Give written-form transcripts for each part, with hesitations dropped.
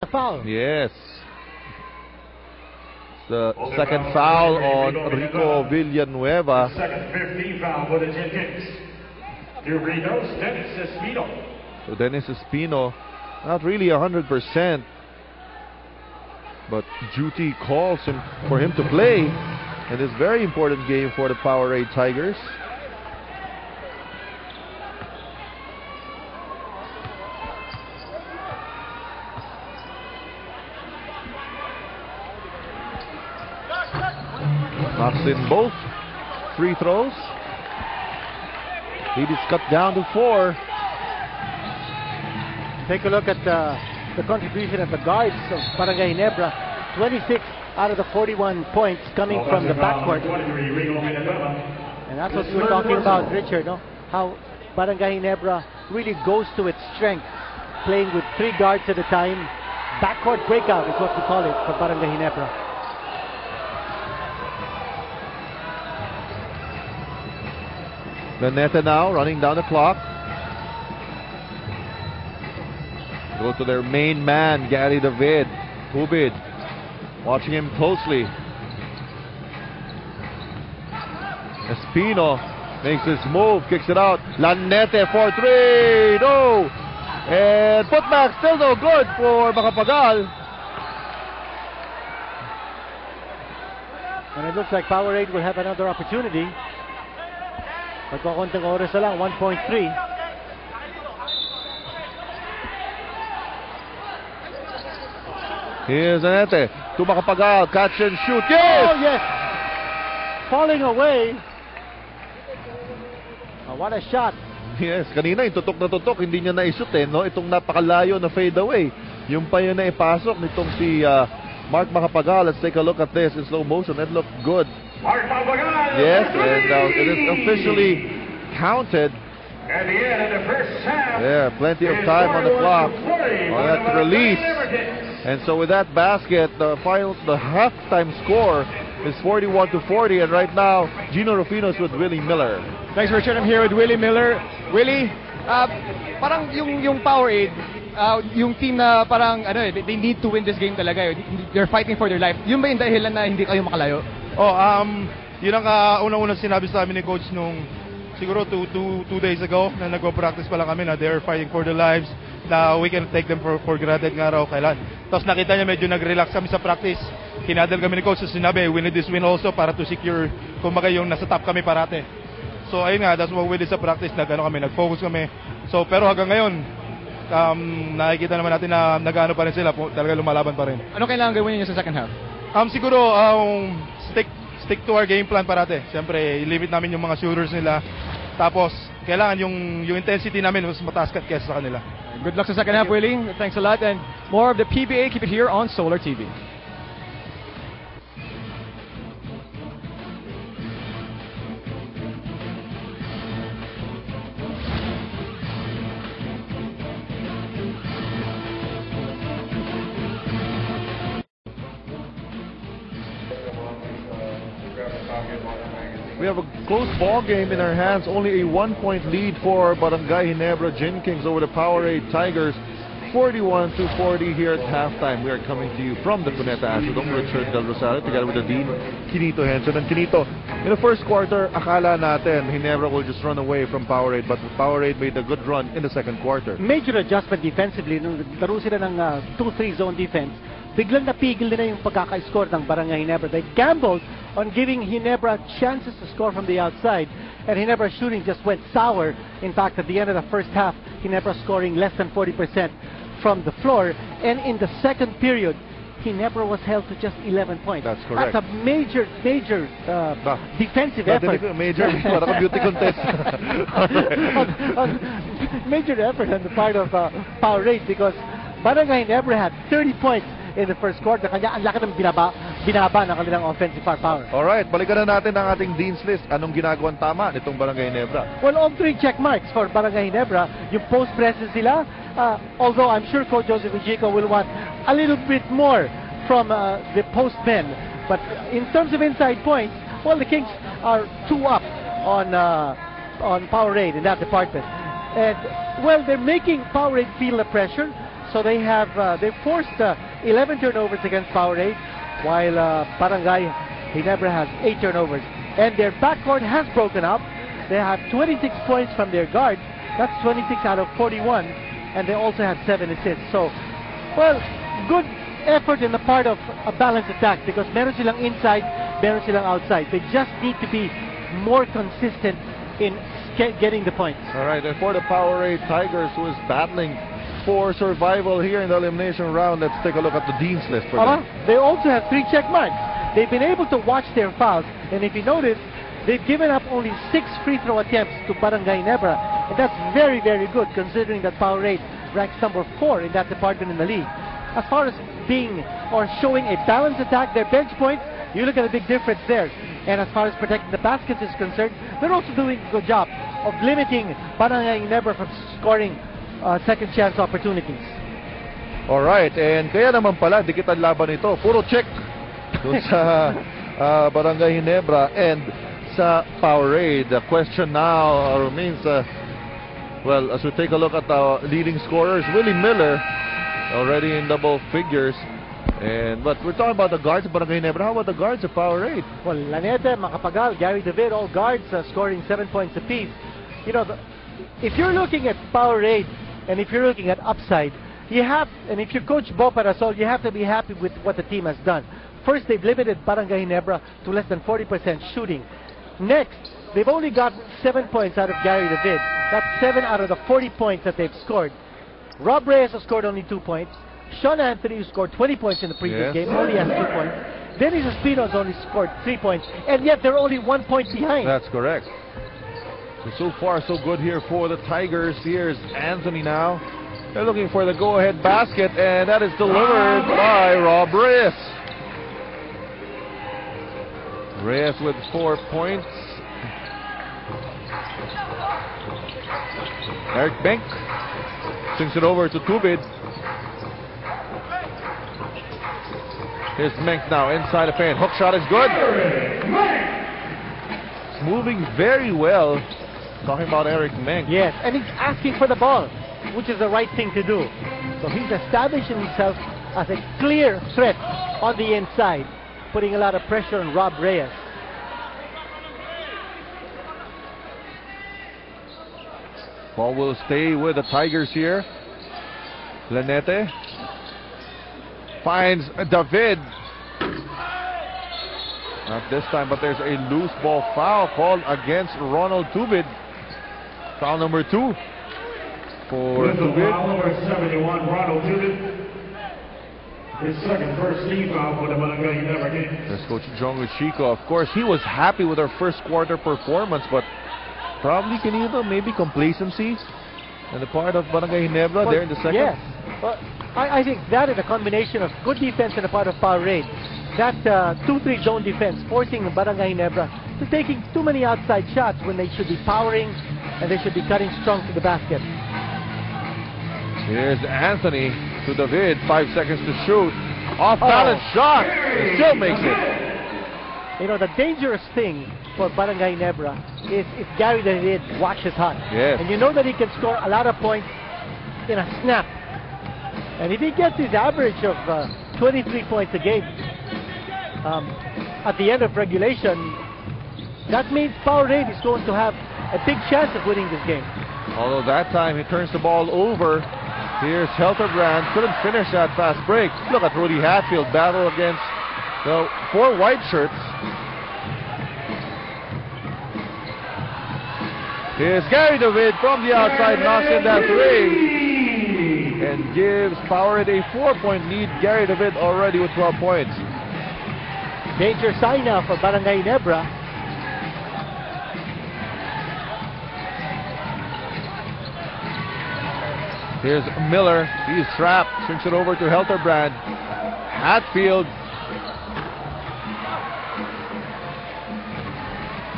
Foul. Yes. The second foul on Rico Villanueva. Second 15 foul for the Gin Kings. Here goes Dennis Espino. So Dennis Espino, not really 100%, but duty calls him for him to play in this very important game for the Powerade Tigers. Knocks in both free throws. Lead is cut down to 4. Take a look at the contribution of the guards of Barangay Ginebra. 26 out of the 41 points coming from the backcourt. And that's what we were talking about, Richard, no? How Barangay Ginebra really goes to its strength, playing with 3 guards at a time. Backcourt breakout is what we call it for Barangay Ginebra. Laneta now running down the clock. Go to their main man, Gary David. Ubid watching him closely. Espino makes his move, kicks it out. Lanete for 3. No! And putback still no good for Macapagal. And it looks like Powerade will have another opportunity. Magkakonting oras na lang, 1.3. Here's Anete to Macapagal, catch and shoot. Yes! Oh, yes! Falling away. Oh, what a shot. Yes, kanina yung tutok na tutok, hindi niya naishoot no? Itong napakalayo na fade away. Yung pa yun na ipasok nitong si Mark Macapagal. Let's take a look at this in slow motion. It looked good. Yes, and it is officially counted. At the end of the first half. Yeah, plenty of time on the clock on that release. And so with that basket, the halftime score is 41-40. And right now, Gino Rufino's with Willie Miller. Thanks, Richard. I'm here with Willie Miller. Willie, parang yung Powerade, yung team na parang they need to win this game talaga. They're fighting for their life. Yun ba yung dahilan na hindi kayo makalayo? Yun ang unang-unang sinabi sa amin ni Coach nung siguro 2 days ago na nagpo-practice pa lang kami na they're fighting for their lives, na we can take them for granted nga raw kailan. Tapos nakita niya medyo nag-relax kami sa practice. Kinadal kami ni Coach, so sinabi we need this win also para to secure kumbaga yung nasa top kami parate. So ayun nga, that's what we did sa practice, nag-focus kami. So pero hanggang ngayon, nakikita naman natin na nag-ano pa rin sila, talaga lumalaban pa rin. Ano kailangan gawin niyo sa second half? Siguro stick to our game plan parate. Siyempre, i-limit namin yung mga shooters nila. Tapos, kailangan yung intensity namin mas mataas kaysa sa kanila. Good luck sa second half, Willie. Thanks a lot. And more of the PBA, keep it here on Solar TV. We have a close ball game in our hands. Only a 1-point lead for Barangay Ginebra Gin Kings over the Powerade Tigers. 41-40 here at halftime. We are coming to you from the Cuneta Astrodome. Richard Del Rosario together with the Dean, Quinito Henson. And Quinito, in the first quarter, akala natin Ginebra will just run away from Powerade, but Powerade made a good run in the second quarter. Major adjustment defensively. Nung laro sila ng 2-3 zone defense, biglang napigil nila yung pagkaka-score ng Barangay Ginebra. They gambled on giving Ginebra chances to score from the outside, and Ginebra's shooting just went sour. In fact, at the end of the first half, Ginebra scoring less than 40% from the floor, and in the second period, Ginebra was held to just 11 points. That's correct. That's a major defensive effort. Major beauty contest. Major effort on the part of Powerade, because Barangay Ginebra had 30 points in the first quarter. Kanya ang laki ng binaba ng kanilang offensive firepower. Alright, balikan na natin ang ating Dean's List. Anong ginagawang tama nitong Barangay Ginebra? Well, all 3 check marks for Barangay Ginebra. Yung post presence nila, although I'm sure Coach Joseph Ijico will want a little bit more from the post men. But in terms of inside points, well, the Kings are 2 up on Powerade in that department. And, well, they're making Powerade feel the pressure. So they forced 11 turnovers against Powerade, while Barangay Ginebra has 8 turnovers. And their backcourt has broken up. They have 26 points from their guards. That's 26 out of 41. And they also have 7 assists. So, well, good effort in the part of a balanced attack, because meron silang inside, meron silang outside. They just need to be more consistent in getting the points. All right, and for the Powerade Tigers, who is battling for survival here in the elimination round, let's take a look at the Dean's List for them. They also have 3 check marks. They've been able to watch their fouls, and if you notice, they've given up only 6 free throw attempts to Barangay Ginebra, and that's very, very good considering that Powerade ranks number 4 in that department in the league. As far as being or showing a balanced attack, their bench points, you look at a big difference there. And as far as protecting the baskets is concerned, they're also doing a good job of limiting Barangay Ginebra from scoring second chance opportunities. All right, and kaya naman pala, dikit ang laban ito. Puro check dun sa Barangay Ginebra and sa Powerade. The question now remains, well, as we take a look at the leading scorers, Willie Miller, already in double figures. But we're talking about the guards of Barangay Ginebra. How about the guards of Powerade? Well, Lanete, Macapagal, Gary David, all guards scoring 7 points apiece. You know, if you're looking at Powerade and if you're looking at upside, you have, and if you're Coach Bo Parasol, you have to be happy with what the team has done. First, they've limited Barangay Ginebra to less than 40% shooting. Next, they've only got 7 points out of Gary David. That's 7 out of the 40 points that they've scored. Rob Reyes has scored only 2 points. Sean Anthony, who scored 20 points in the previous game, only has 2 points. Dennis Espino's only scored 3 points, and yet they're only 1 point behind. That's correct. So far, so good here for the Tigers. Here's Anthony now. They're looking for the go-ahead basket, and that is delivered by Rob Reyes. Reyes with 4 points. Eric Benk swings it over to Tubid. Here's Menk now inside the paint. Hook shot is good. It's moving very well. Talking about Eric Menk. Yes, and he's asking for the ball, which is the right thing to do. So he's establishing himself as a clear threat on the inside, putting a lot of pressure on Rob Reyes. Ball will stay with the Tigers here. Lanete finds David. Not this time, but there's a loose ball foul called against Ronald Tubid. Foul number 2 for Tubid. Foul number 71, Ronald Tubid. His second first team foul for the Barangay Ginebra game. There's Coach Jong Chico. Of course, he was happy with our first quarter performance, but probably maybe complacency on the part of Barangay Ginebra there in the second. Yes. Well, I think that is a combination of good defense on the part of Powerade. That 2-3 zone defense forcing Barangay Ginebra to taking too many outside shots when they should be powering and they should be cutting strong to the basket. Here's Anthony to David. 5 seconds to shoot. Off balance shot. He still makes it. You know, the dangerous thing for Barangay Ginebra is if Gary David watches hot. Yes. And you know that he can score a lot of points in a snap. And if he gets his average of 23 points a game at the end of regulation, that means Powerade is going to have a big chance of winning this game. Although that time he turns the ball over. Here's Helterbrand. Couldn't finish that fast break. Look at Rudy Hatfield battle against the 4 white shirts. Here's Gary David from the outside, knocks in that 3 and gives Powerade a 4-point lead. Gary David already with 12 points. Danger sign now for Barangay Ginebra. Here's Miller. He's trapped. Swings it over to Helterbrand. Hatfield.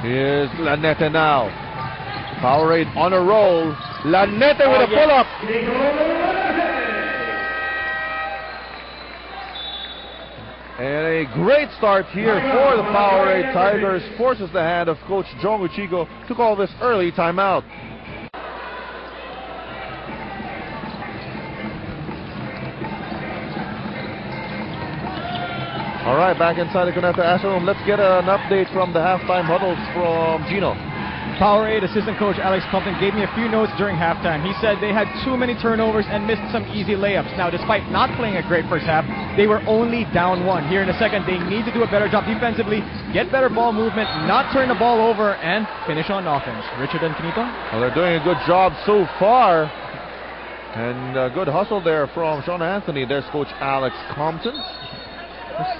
Here's Lanete now. Powerade on a roll. Lanete with a pull-up. And a great start here for the Powerade Tigers. Forces the hand of Coach Jong Uchigo to call this early timeout. All right, back inside the Cuneta Astrodome. Let's get an update from the halftime huddles from Gino. Powerade assistant coach Alex Compton gave me a few notes during halftime. He said they had too many turnovers and missed some easy layups. Now, despite not playing a great first half, they were only down 1. Here in a second, they need to do a better job defensively, get better ball movement, not turn the ball over, and finish on offense. Richard and Kenito? Well, they're doing a good job so far. And a good hustle there from Sean Anthony. There's Coach Alex Compton.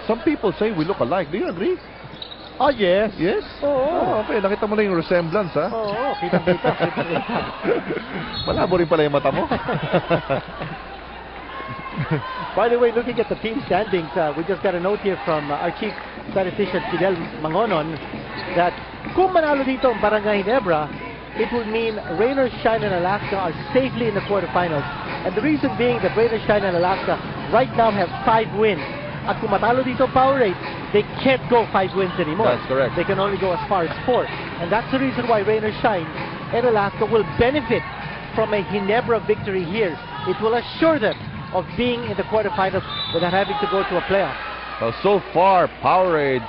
Some people say we look alike. Do you agree? Oh, yes. Yes? Oo. Okay, nakita mo lang yung resemblance, ha? Oo, kitang-kita. Malabo rin pala yung mata mo. By the way, looking at the team standings, we just got a note here from our chief statistician, Fidel Mangonon, that kung manalo dito ang Barangay Ginebra, it would mean Rain or Shine and Alaska are safely in the quarterfinals. And the reason being that Rain or Shine and Alaska right now have 5 wins. At kung matalo dito Powerade, they can't go 5 wins anymore. That's correct. They can only go as far as 4. And that's the reason why Rain or Shine and Alaska will benefit from a Ginebra victory here. It will assure them of being in the quarterfinals without having to go to a playoff. Well, so far, Powerade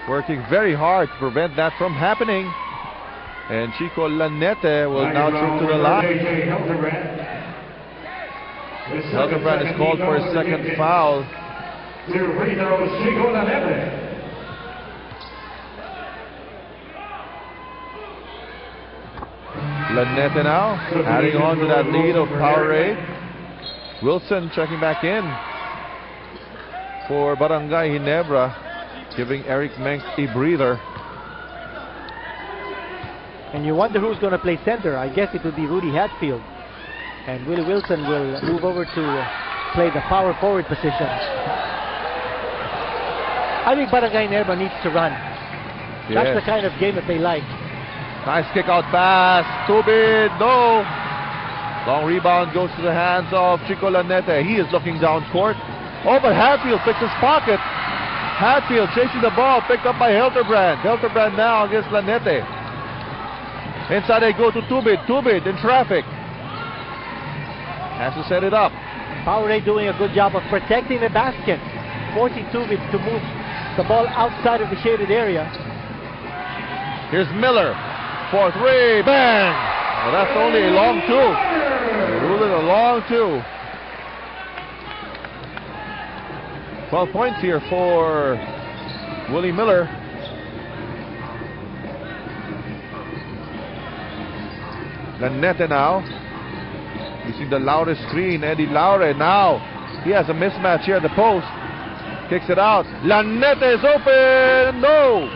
working very hard to prevent that from happening. And Chico Lanete will now trip to the line. Hildebrand is called for a second foul. Lanete now, adding on to that lead of Powerade. Wilson checking back in for Barangay Ginebra, giving Eric Menk a breather. And you wonder who's going to play center. I guess it will be Rudy Hatfield. And Willie Wilson will move over to play the power forward position. I think Barangay Ginebra needs to run. That's the kind of game that they like. Nice kick out pass. Tubid, no. Long rebound goes to the hands of Chico Lanete. He is looking down court. Oh, but Hatfield picks his pocket. Hatfield chasing the ball, picked up by Hildebrand. Hildebrand now against Lanete. Inside they go to Tubid. Tubid in traffic. Has to set it up. Powerade doing a good job of protecting the basket, forcing Tubid to move the ball outside of the shaded area. Here's Miller for 3. Bang! Well, that's only a long 2. Rule it a long 2. 12 points here for Willie Miller. Lanete now. Using the Laure screen. Eddie Laure now. He has a mismatch here at the post. Kicks it out. Lanete is open. No.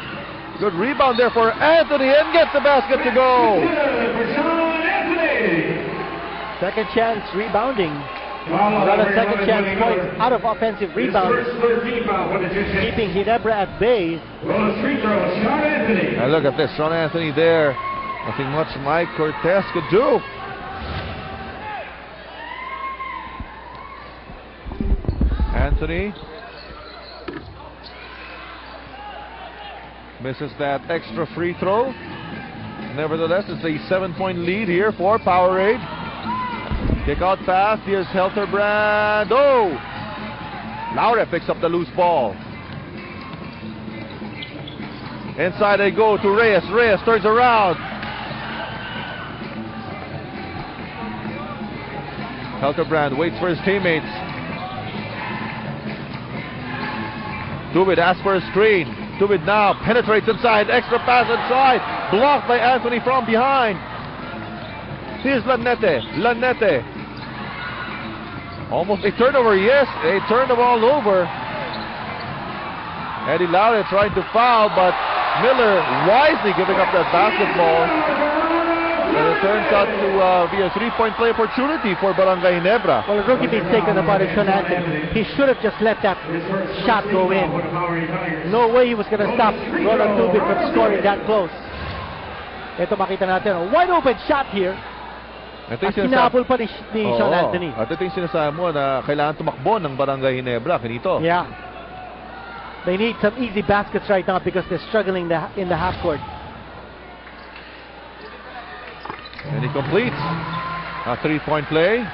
Good rebound there for Anthony and gets the basket to go. Second chance rebounding. Rather second chance points out of offensive rebounds. Keeping Ginebra at bay. And look at this. Sean Anthony there. Nothing much Mike Cortez could do. Anthony misses that extra free throw. Nevertheless, it's a 7-point lead here for Powerade. Kick out pass. Here's Hildebrand. Oh! Laure picks up the loose ball. Inside they go to Reyes. Reyes turns around. Hildebrand waits for his teammates. Tubid asks for a screen. Tubid now penetrates inside. Extra pass inside. Blocked by Anthony from behind. Here's Lanete. Lanete. Almost a turnover. Yes, they turned the ball over. Eddie Laure trying to foul, but Miller wisely giving up that basketball. And it turns out to be a 3-point play opportunity for Barangay Ginebra. Well, a rookie mistake on the part of Sean Anthony. He should have just let that shot go in. No way he was going to stop Roland Tubid from scoring that close. Ito makita natin, a wide open shot here. At kinabol pa ni Sean Anthony. At ito yung sinasabi mo na kailangan tumakbo ng Barangay Ginebra. Kinito. Yeah. They need some easy baskets right now because they're struggling in the half court. And he completes a 3-point play.